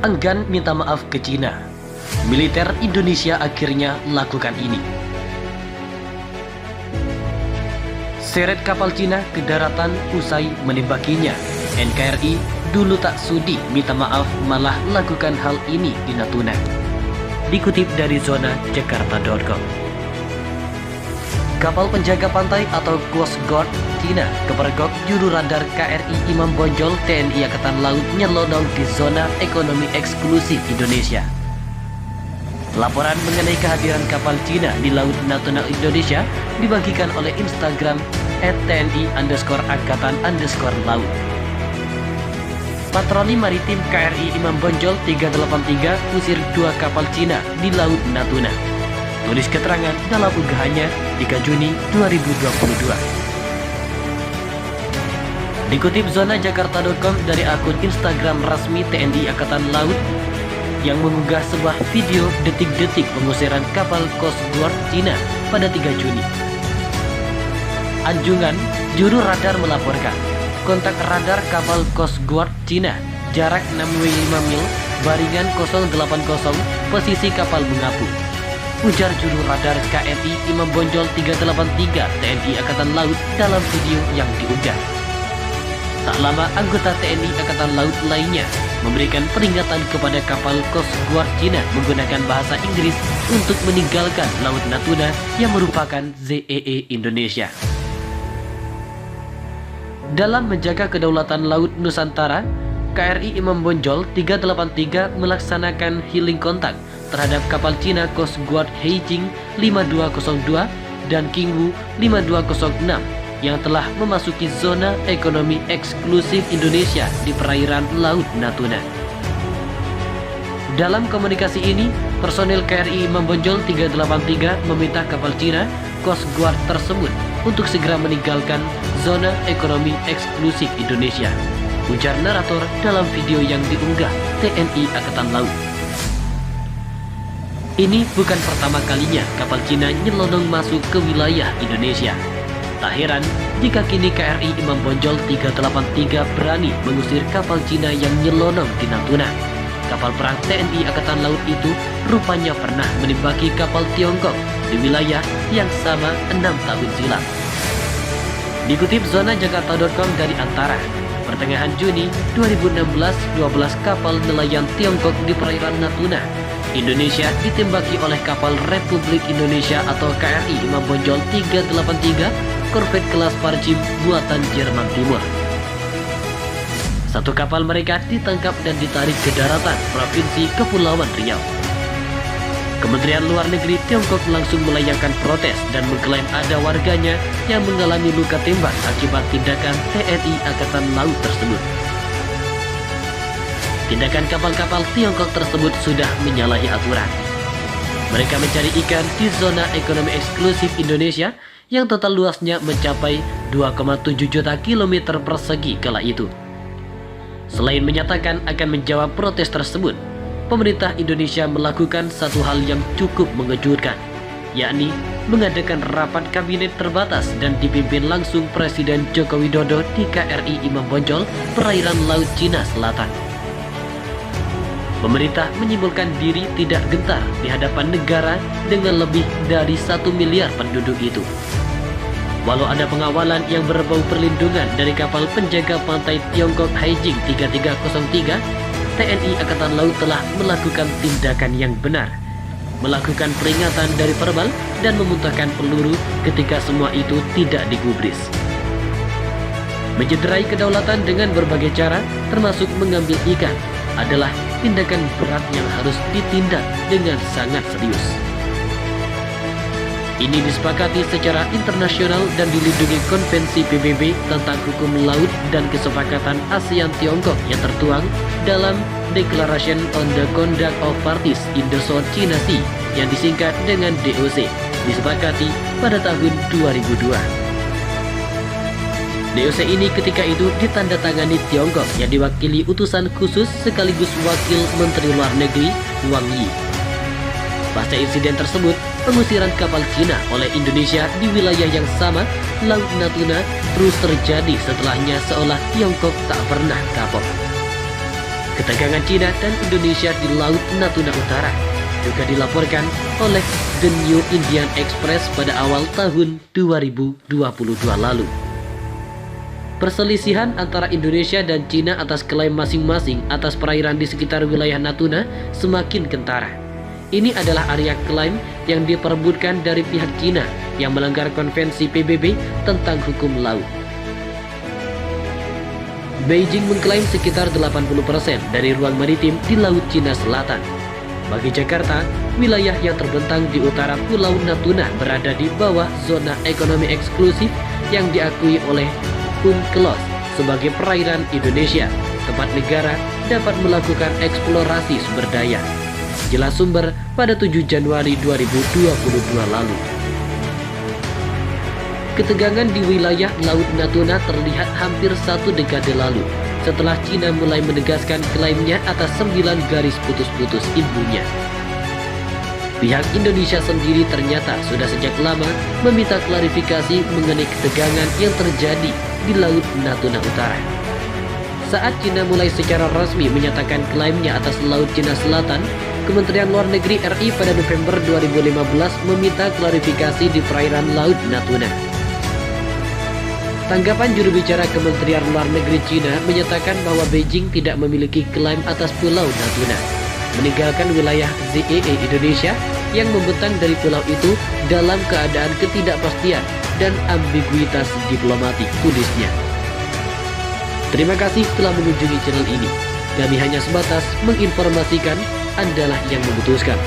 enggan minta maaf ke Cina. Militer Indonesia akhirnya lakukan ini. Seret kapal Cina ke daratan usai menembakinya. NKRI dulu tak sudi minta maaf, malah lakukan hal ini di Natuna. Dikutip dari zona jakarta.com. Kapal penjaga pantai atau Coast Guard Cina kepergok juru radar KRI Imam Bonjol TNI Angkatan Laut nyelonong di zona ekonomi eksklusif Indonesia. Laporan mengenai kehadiran kapal Cina di Laut Natuna Indonesia dibagikan oleh Instagram @tni_angkatan_laut. Patroli Maritim KRI Imam Bonjol 383 usir 2 kapal Cina di Laut Natuna. Tulis keterangan dalam unggahannya 3 Juni 2022. Dikutip zona jakarta.com dari akun Instagram resmi TNI Angkatan Laut yang mengunggah sebuah video detik-detik pengusiran kapal Coast Guard Cina pada 3 Juni. Anjungan, juru radar melaporkan kontak radar kapal Coast Guard Cina, jarak 65 mil, baringan 080, posisi kapal mengapung. Ujar juru radar KRI Imam Bonjol 383 TNI Angkatan Laut dalam video yang diunggah. Tak lama anggota TNI Angkatan Laut lainnya memberikan peringatan kepada kapal Coast Guard Cina menggunakan bahasa Inggris untuk meninggalkan Laut Natuna yang merupakan ZEE Indonesia. Dalam menjaga kedaulatan Laut Nusantara, KRI Imam Bonjol 383 melaksanakan healing kontak terhadap kapal Cina Coast Guard Heijing 5202 dan Kingwu 5206 yang telah memasuki zona ekonomi eksklusif Indonesia di perairan Laut Natuna. Dalam komunikasi ini, personil KRI Imam Bonjol 383 meminta kapal Cina Coast Guard tersebut untuk segera meninggalkan zona ekonomi eksklusif Indonesia, ujar narator dalam video yang diunggah TNI Angkatan Laut. Ini bukan pertama kalinya kapal Cina nyelonong masuk ke wilayah Indonesia. Tak heran jika kini KRI Imam Bonjol 383 berani mengusir kapal Cina yang nyelonong di Natuna. Kapal perang TNI Angkatan Laut itu rupanya pernah menembaki kapal Tiongkok di wilayah yang sama 6 tahun silam. Dikutip zona jakarta.com dari Antara, pertengahan Juni 2016, 12 kapal nelayan Tiongkok di perairan Natuna Indonesia ditembaki oleh kapal Republik Indonesia atau KRI Imam Bonjol 383 korvet kelas Parjim buatan Jerman Timur. Satu kapal mereka ditangkap dan ditarik ke daratan Provinsi Kepulauan Riau. Kementerian Luar Negeri Tiongkok langsung melayangkan protes dan mengklaim ada warganya yang mengalami luka tembak akibat tindakan TNI Angkatan Laut tersebut. Tindakan kapal-kapal Tiongkok tersebut sudah menyalahi aturan. Mereka mencari ikan di zona ekonomi eksklusif Indonesia yang total luasnya mencapai 2,7 juta kilometer persegi kala itu. Selain menyatakan akan menjawab protes tersebut, pemerintah Indonesia melakukan satu hal yang cukup mengejutkan, yakni mengadakan rapat kabinet terbatas dan dipimpin langsung Presiden Joko Widodo di KRI Imam Bonjol, perairan Laut Cina Selatan. Pemerintah menyimpulkan diri tidak gentar di hadapan negara dengan lebih dari 1 miliar penduduk itu. Walau ada pengawalan yang berbau perlindungan dari kapal penjaga pantai Tiongkok Heijing 3303, TNI Angkatan Laut telah melakukan tindakan yang benar, melakukan peringatan dari verbal dan memuntahkan peluru ketika semua itu tidak digubris. Mencederai kedaulatan dengan berbagai cara, termasuk mengambil ikan, adalah tindakan berat yang harus ditindak dengan sangat serius. Ini disepakati secara internasional dan dilindungi Konvensi PBB tentang hukum laut dan kesepakatan ASEAN Tiongkok yang tertuang dalam Declaration on the Conduct of Parties in the South China Sea yang disingkat dengan DOC, disepakati pada tahun 2002. DOC ini ketika itu ditandatangani Tiongkok yang diwakili utusan khusus sekaligus wakil Menteri Luar Negeri Wang Yi. Pasca insiden tersebut, pengusiran kapal Cina oleh Indonesia di wilayah yang sama, Laut Natuna, terus terjadi setelahnya seolah Tiongkok tak pernah kapok. Ketegangan Cina dan Indonesia di Laut Natuna Utara juga dilaporkan oleh The New Indian Express pada awal tahun 2022 lalu. Perselisihan antara Indonesia dan Cina atas klaim masing-masing atas perairan di sekitar wilayah Natuna semakin kentara. Ini adalah area klaim yang diperebutkan dari pihak Cina yang melanggar konvensi PBB tentang hukum laut. Beijing mengklaim sekitar 80% dari ruang maritim di Laut Cina Selatan. Bagi Jakarta, wilayah yang terbentang di utara Pulau Natuna berada di bawah zona ekonomi eksklusif yang diakui oleh UNCLOS sebagai perairan Indonesia, tempat negara dapat melakukan eksplorasi sumber daya. Jelas sumber pada 7 Januari 2022 lalu. Ketegangan di wilayah Laut Natuna terlihat hampir 1 dekade lalu setelah Cina mulai menegaskan klaimnya atas 9 garis putus-putus ilmunya. Pihak Indonesia sendiri ternyata sudah sejak lama meminta klarifikasi mengenai ketegangan yang terjadi di Laut Natuna Utara. Saat Cina mulai secara resmi menyatakan klaimnya atas Laut Cina Selatan, Kementerian Luar Negeri RI pada November 2015 meminta klarifikasi di perairan Laut Natuna. Tanggapan juru bicara Kementerian Luar Negeri Cina menyatakan bahwa Beijing tidak memiliki klaim atas Pulau Natuna, meninggalkan wilayah ZEE Indonesia yang membentang dari pulau itu dalam keadaan ketidakpastian dan ambiguitas diplomatik, tulisnya. Terima kasih telah mengunjungi channel ini. Kami hanya sebatas menginformasikan, Andalah yang memutuskan.